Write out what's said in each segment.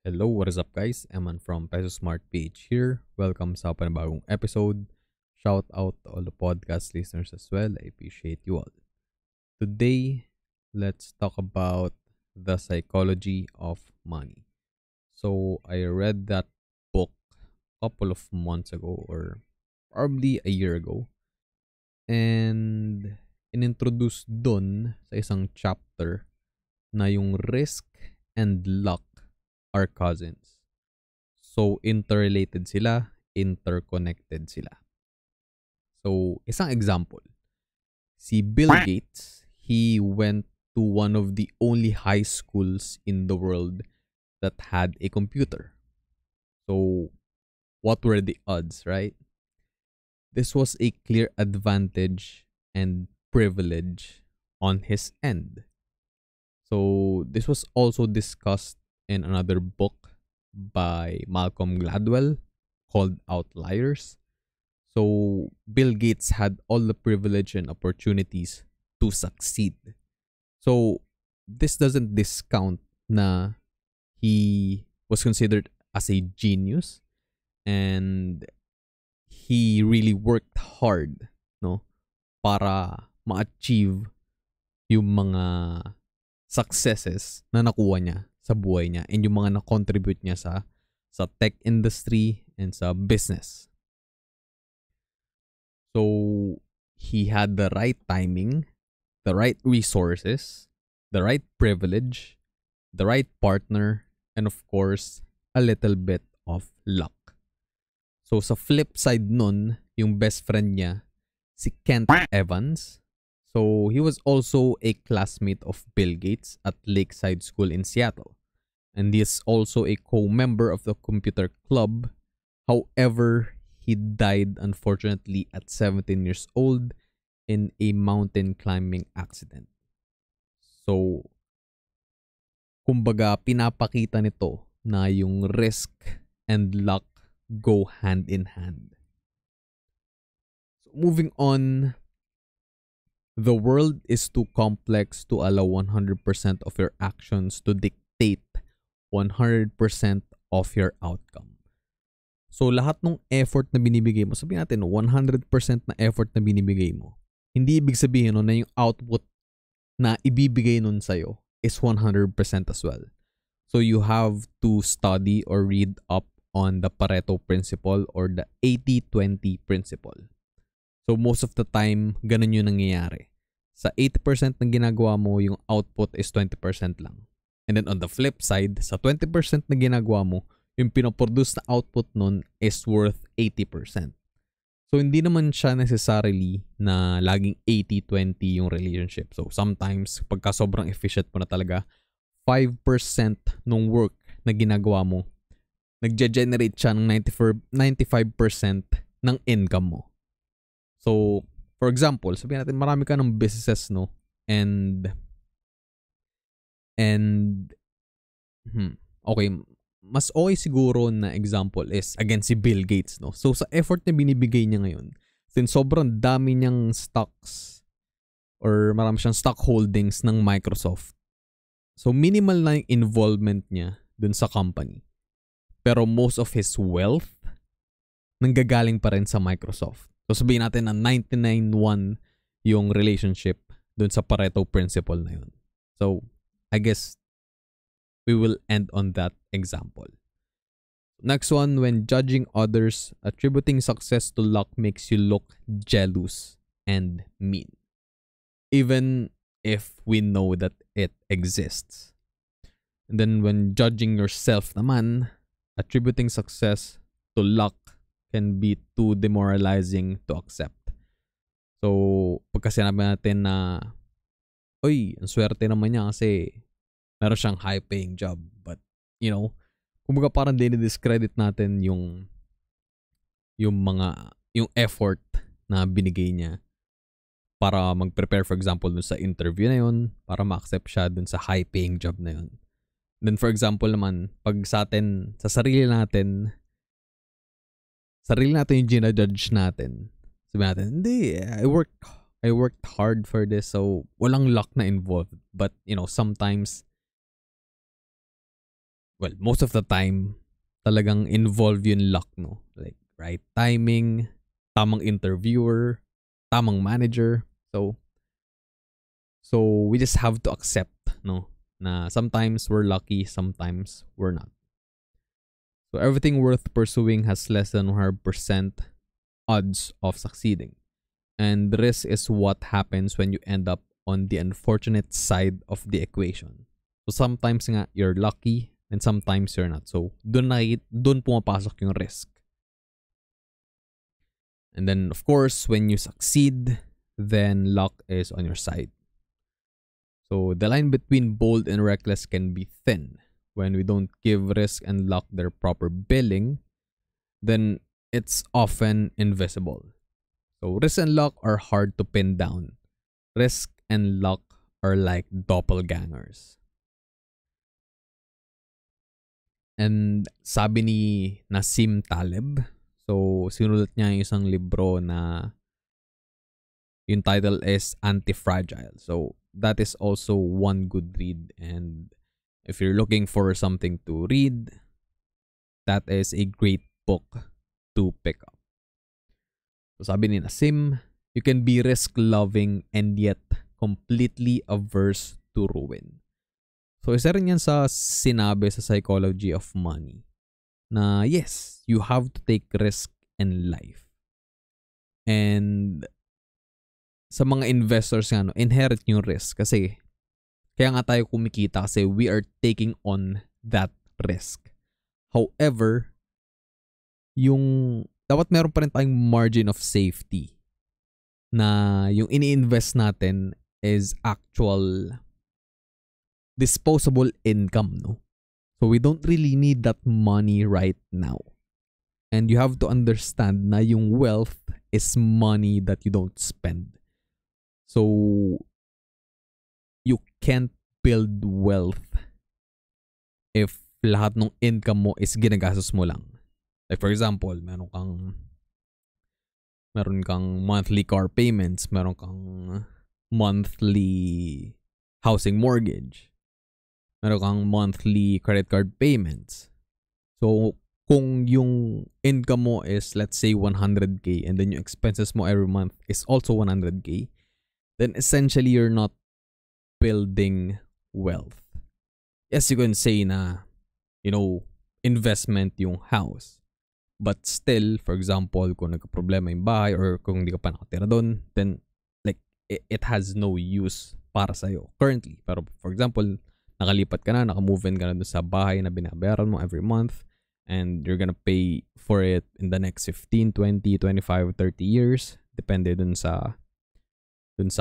Hello, what is up guys? Eman from Peso Smart PH here. Welcome sa panibagong episode. Shout out to all the podcast listeners as well. I appreciate you all. Today, let's talk about the psychology of money. So, I read that book a couple of months ago or probably a year ago. And inintroduce dun sa isang chapter na yung risk and luck are cousins. So, interrelated sila, interconnected sila. So, isang example. Si Bill Gates, he went to one of the only high schools in the world that had a computer. So, what were the odds, right? This was a clear advantage and privilege on his end. So, this was also discussed in another book by Malcolm Gladwell called Outliers. So, Bill Gates had all the privilege and opportunities to succeed. So, this doesn't discount na he was considered as a genius and he really worked hard, no, para ma-achieve yung mga successes na nakuha niya sa buhay niya and yung mga na-contribute niya sa tech industry and sa business. So, he had the right timing, the right resources, the right privilege, the right partner, and of course, a little bit of luck. So, sa flip side nun, yung best friend niya, si Kent Evans. So, he was also a classmate of Bill Gates at Lakeside School in Seattle. And he is also a co-member of the computer club. However, he died unfortunately at 17 years old in a mountain climbing accident. So, kumbaga, pinapakita nito na yung risk and luck go hand in hand. So, moving on, the world is too complex to allow 100% of your actions to dictate 100% of your outcome. So, lahat ng effort na binibigay mo, sabihin natin, 100% na effort na binibigay mo, hindi ibig sabihin no, na yung output na ibibigay nun sa'yo is 100% as well. So, you have to study or read up on the Pareto principle or the 80-20 principle. So, most of the time, ganun yung nangyayari. Sa 80% ng ginagawa mo, yung output is 20% lang. And then on the flip side, sa 20% na ginagawa mo, yung pinoproduce na output nun is worth 80%. So, hindi naman siya necessarily na laging 80-20 yung relationship. So, sometimes, pagka sobrang efficient mo na talaga, 5% ng work na ginagawa mo, nagge-generate siya ng 95% ng income mo. So, for example, sabihin natin marami ka ng businesses, no? Okay, mas okay siguro na example is again si Bill Gates, no? So, sa effort na binibigay niya ngayon, since sobrang dami niyang stocks or marami siyang stock holdings ng Microsoft. So, minimal na yung involvement niya dun sa company. Pero most of his wealth nanggagaling pa rin sa Microsoft. So, sabihin natin na 99-1 yung relationship dun sa Pareto principle na yun. So, I guess we will end on that example. Next one, when judging others, attributing success to luck makes you look jealous and mean. Even if we know that it exists. And then when judging yourself naman, attributing success to luck can be too demoralizing to accept. So, pagka sinabi natin na, oy, ang swerte naman niya kasi meron siyang high-paying job. But, you know, kumbaga parang dinidiscredit natin yung effort na binigay niya para mag-prepare, for example, dun sa interview na yun, para ma-accept siya dun sa high-paying job na yun. Then, for example naman, pag sa atin, sa sarili natin yung ginajudge natin. Sabi natin, hindi, I worked hard for this, so walang luck na involved. But, you know, sometimes well, most of the time, talagang involve yung luck, no? Like, right timing, tamang interviewer, tamang manager. So we just have to accept, no? Na sometimes we're lucky, sometimes we're not. So everything worth pursuing has less than 100% odds of succeeding. And the risk is what happens when you end up on the unfortunate side of the equation. So sometimes nga you're lucky and sometimes you're not. So dun pumapasok yung risk. And then of course, when you succeed, then luck is on your side. So the line between bold and reckless can be thin. When we don't give risk and luck their proper billing, then it's often invisible. So risk and luck are hard to pin down. Risk and luck are like doppelgangers. And sabi ni Nassim Taleb, so sinulat niya yung isang libro na yung title is Anti-Fragile. So that is also one good read. And if you're looking for something to read, that is a great book to pick up. So sabi ni Nassim, you can be risk-loving and yet completely averse to ruin. So isa rin yan sa sinabi sa Psychology of Money na yes, you have to take risk in life. And sa mga investors nga, no, inherit yung risk kasi kaya nga tayo kumikita kasi we are taking on that risk. However, yung dapat meron pa rin tayong margin of safety na yung ini-invest natin is actual disposable income, no? So we don't really need that money right now. And you have to understand na yung wealth is money that you don't spend. So you can't build wealth if lahat ng income mo is ginagastos mo lang. Like for example, meron kang monthly car payments, meron kang monthly housing mortgage, meron kang monthly credit card payments. So kung yung income mo is let's say 100k and then yung expenses mo every month is also 100k, then essentially you're not building wealth. Yes, you can say na, you know, investment yung house. But still, for example, kung nagka-problema yung bahay or kung hindi ka pa nakatira doon, then like it has no use para sa'yo currently. Pero for example, nakalipat ka na, naka-move in ka na doon sa bahay na binabayaran mo every month and you're gonna pay for it in the next 15, 20, 25, 30 years. Depende dun sa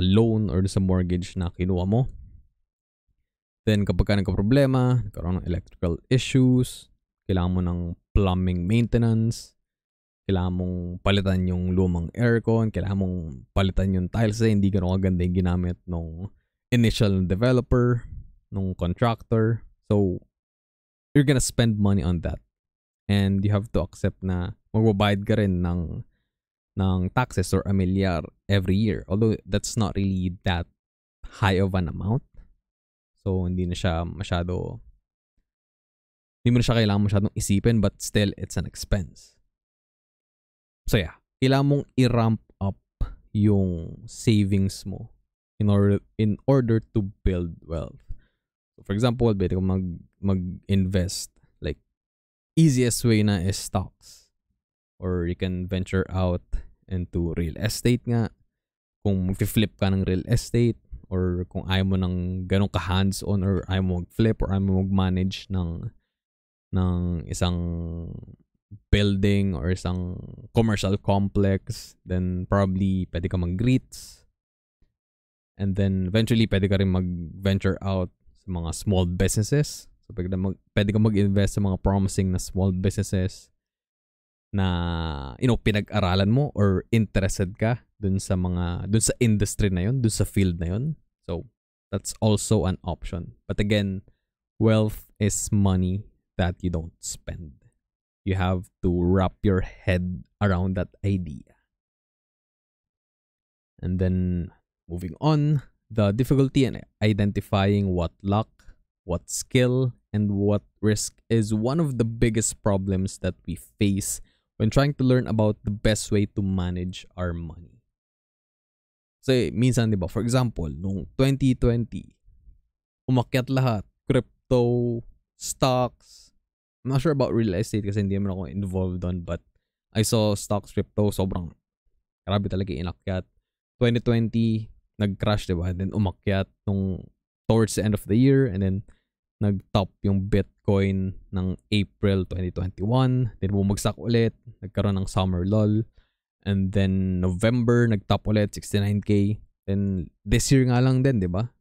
loan or dun sa mortgage na kinuha mo. Then kapag ka nagka-problema, nagkaroon ng electrical issues, kailangan mo ng plumbing maintenance, kailangan mong palitan yung lumang aircon, kailangan mong palitan yung tiles na hindi ganun kaganda yung ginamit nung initial developer, nung contractor. So, you're gonna spend money on that. And you have to accept na magbabayad ka rin ng taxes or amilyar every year. Although, that's not really that high of an amount. So, hindi mo na siya kailangan masyadong isipin, but still, it's an expense. So yeah, kailangan mong i-ramp up yung savings mo in order to build wealth. So for example, pwede ka mag-invest. Like, easiest way na is stocks. Or you can venture out into real estate nga. Kung mag-flip ka ng real estate, or kung ayaw mo ng ganun ka hands-on, or ayaw mo mag-flip, or ayaw mo mag-manage ng isang building or isang commercial complex, then probably pwede ka mag-REITs. And then eventually pwede ka rin mag-venture out sa mga small businesses. So pwede ka mag-invest sa mga promising na small businesses na pinag-aralan mo or interested ka dun sa industry na yun, dun sa field na yun. So that's also an option. But again, wealth is money that you don't spend. You have to wrap your head around that idea. And then moving on, the difficulty in identifying what luck, what skill, and what risk is one of the biggest problems that we face when trying to learn about the best way to manage our money. Kasi minsan, di ba, for example, nung 2020, umakyat lahat, crypto, stocks. I'm not sure about real estate kasi hindi naman ako involved doon, but I saw stocks, crypto, sobrang grabe talaga inakyat. 2020, nag-crash, diba? And then umakyat nung towards the end of the year, and then nag-top yung Bitcoin ng April 2021. Then bumagsak ulit, nagkaroon ng summer lull. And then November, nag-top ulit, 69K. Then this year nga lang din, diba?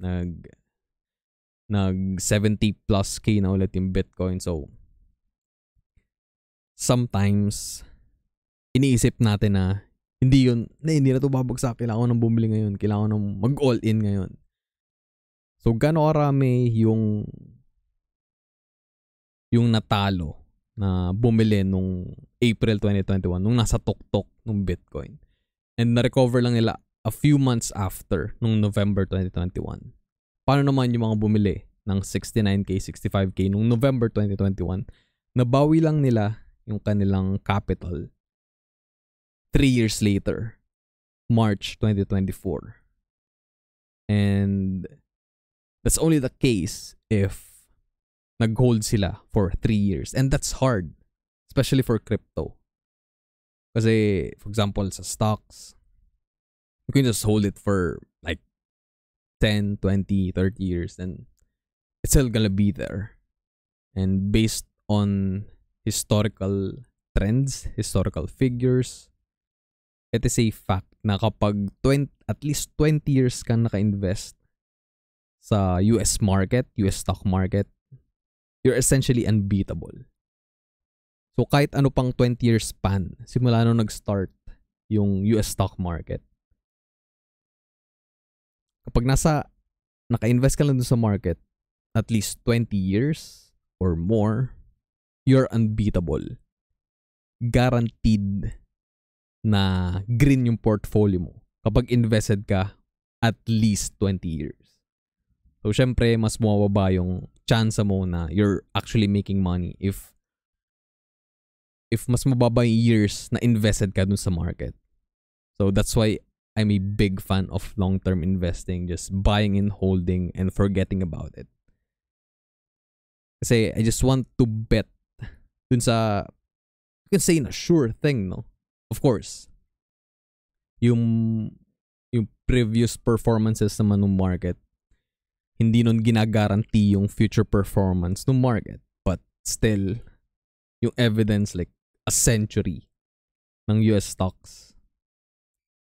Nag 70 plus K na ulit yung Bitcoin. So, sometimes, iniisip natin na hindi na ito babagsak. Kailangan ko nang bumili ngayon. Kailangan ko nang mag-all in ngayon. So, gano'ng karami yung natalo na bumili nung April 2021, nung nasa tuktok nung Bitcoin. And na-recover lang nila a few months after, nung November 2021. Paano naman yung mga bumili ng 69K, 65K nung November 2021? Nabawi lang nila yung kanilang capital 3 years later, March 2024. And that's only the case if nag-hold sila for 3 years. And that's hard, especially for crypto. Kasi, for example, sa stocks, you can just hold it for like 10, 20, 30 years and it's still gonna be there. And based on historical trends, historical figures, it is a fact na kapag at least 20 years ka naka-invest sa US market, US stock market, you're essentially unbeatable. So kahit ano pang 20 years span, simula nung nag-start yung US stock market, kapag naka-invest ka lang dun sa market at least 20 years or more, you're unbeatable. Guaranteed na green yung portfolio mo kapag invested ka at least 20 years. So, syempre, mas bumababa yung chance mo na you're actually making money if mas mababa yung years na invested ka dun sa market. So, that's why I'm a big fan of long-term investing, just buying and holding and forgetting about it. Kasi I just want to bet dun sa, you can say na sure thing, no? Of course, yung previous performances naman ng market, hindi nun ginagaranti yung future performance ng market. But still, yung evidence like a century ng US stocks,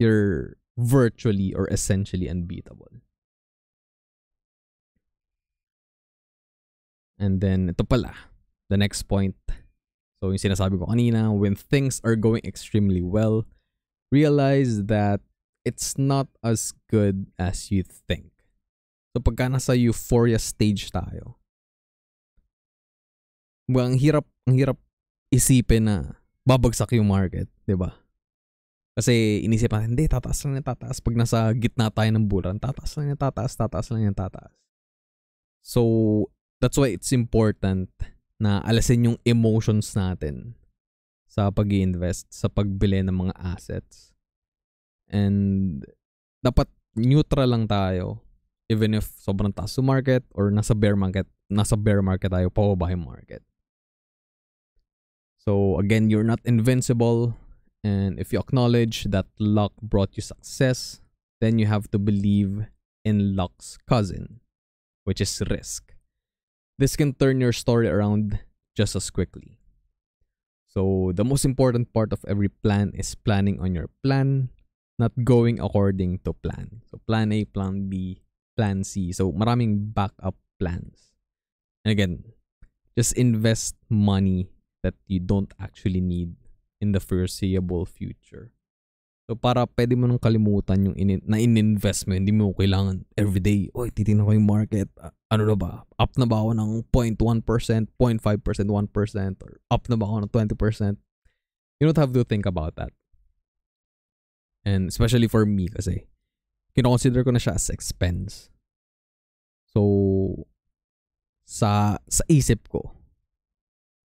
you're virtually or essentially unbeatable. And then, ito pala, the next point. So, yung sinasabi ko kanina, when things are going extremely well, realize that it's not as good as you think. So, pagka nasa euphoria stage tayo, ang hirap isipin na babagsak yung market, di ba? Kasi inisip natin, hindi, tataas lang yung tataas. Pag nasa gitna tayo ng bulan, tataas lang yung tataas, tataas lang yung tataas. So, that's why it's important na alasin yung emotions natin sa pag-i-invest, sa pagbili ng mga assets. And dapat neutral lang tayo even if sobrang taas yung market or nasa bear market tayo, pababa yung market. So again, you're not invincible, and if you acknowledge that luck brought you success, then you have to believe in luck's cousin, which is risk. This can turn your story around just as quickly. So the most important part of every plan is planning on your plan, not going according to plan. So plan A, plan B, plan C. So maraming backup plans. And again, just invest money that you don't actually need in the foreseeable future. So para pwede mo nang kalimutan yung in-invest mo, hindi mo kailangan everyday, titingnan ko yung market, ano na ba? Up na ba ako ng 0.1%, 0.5%, 1%, or up na ba ako ng 20%? You don't have to think about that. And especially for me kasi, kinoconsider ko na siya as expense. So, sa isip ko,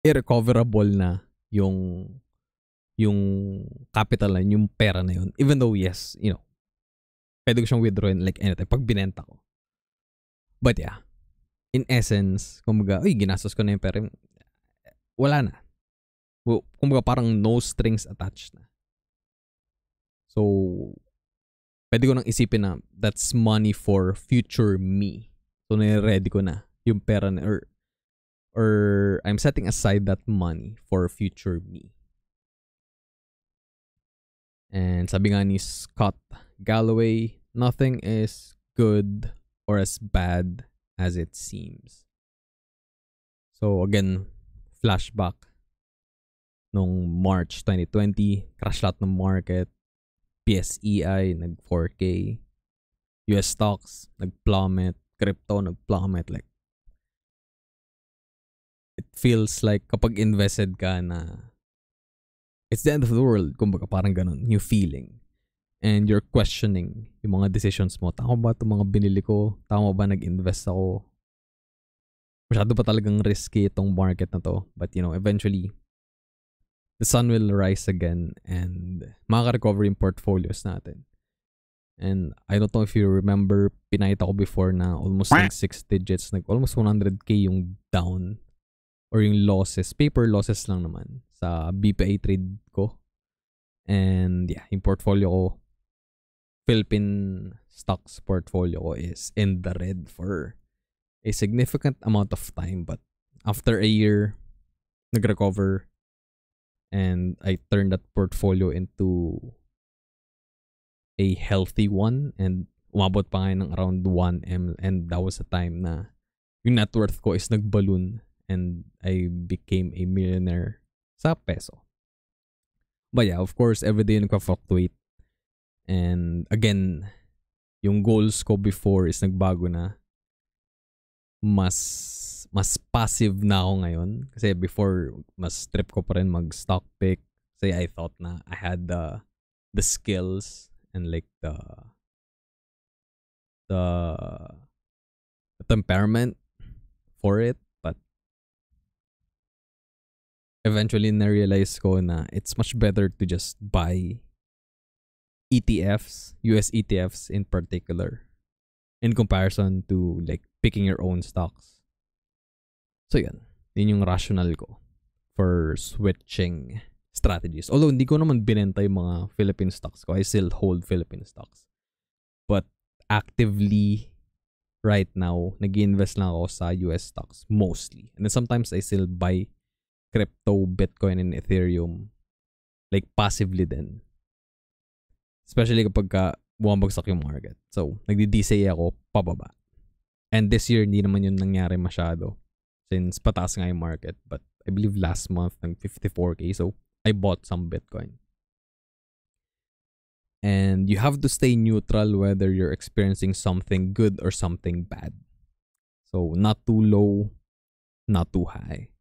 irrecoverable na yung yung capital na yun, yung pera na yun. Even though, yes, pwede ko siyang withdrawin like anytime pag binenta ko. But yeah, in essence, kumbaga, ginastos ko na yung pera. Wala na. Kumbaga, parang no strings attached na. So, pwede ko nang isipin na that's money for future me. So, nire-ready ko na yung pera na, or I'm setting aside that money for future me. And sabi nga ni Scott Galloway, nothing is good or as bad as it seems. So again, flashback nung March 2020, crash lahat ng market, PSEI nag 4K, US stocks nag-plummet, crypto nag-plummet. Like, it feels like kapag invested ka na it's the end of the world, kumbaga parang ganun, yung feeling. And you're questioning yung mga decisions mo. Tama ba itong mga binili ko? Tama ba nag-invest ako? Masyado pa talagang risky itong market na to. But eventually, the sun will rise again and makaka-recover yung portfolios natin. And I don't know if you remember, pinakita ko before na almost like 6 digits, almost 100k yung down or yung losses, paper losses lang naman sa BPI trade ko. And yeah, yung portfolio ko, Philippine stocks portfolio ko is in the red for a significant amount of time. But after a year, nag-recover and I turned that portfolio into a healthy one and umabot pa nga ng around 1M, and that was a time na yung net worth ko is nag-balloon and I became a millionaire sa peso. But yeah, of course, every day nagka-fluctuate. And again, yung goals ko before is nagbago na. Mas passive na ako ngayon. Kasi before, mas trip ko pa rin mag-stock pick. Kasi I thought na I had the skills and like the temperament for it. But eventually na-realize ko na it's much better to just buy ETFs, US ETFs in particular, in comparison to like picking your own stocks. So yun yung rationale ko for switching strategies. Although hindi ko naman binenta yung mga Philippine stocks ko. I still hold Philippine stocks. But actively right now, nag-invest lang ako sa US stocks mostly. And then sometimes I still buy crypto, Bitcoin, and Ethereum like passively din. Especially kapag bumabagsak yung market. So, nagdi-DCA ako pababa. And this year, hindi naman yun nangyari masyado since pataas nga yung market. But I believe last month, nag 54k. So, I bought some Bitcoin. And you have to stay neutral whether you're experiencing something good or something bad. So, not too low, not too high.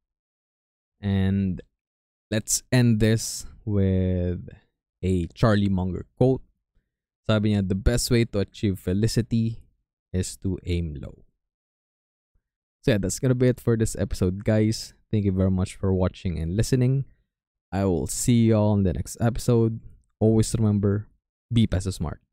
And let's end this with a Charlie Munger quote. Sabi niya, the best way to achieve felicity is to aim low. So yeah, that's gonna be it for this episode, guys. Thank you very much for watching and listening. I will see you all in the next episode. Always remember, be peso smart.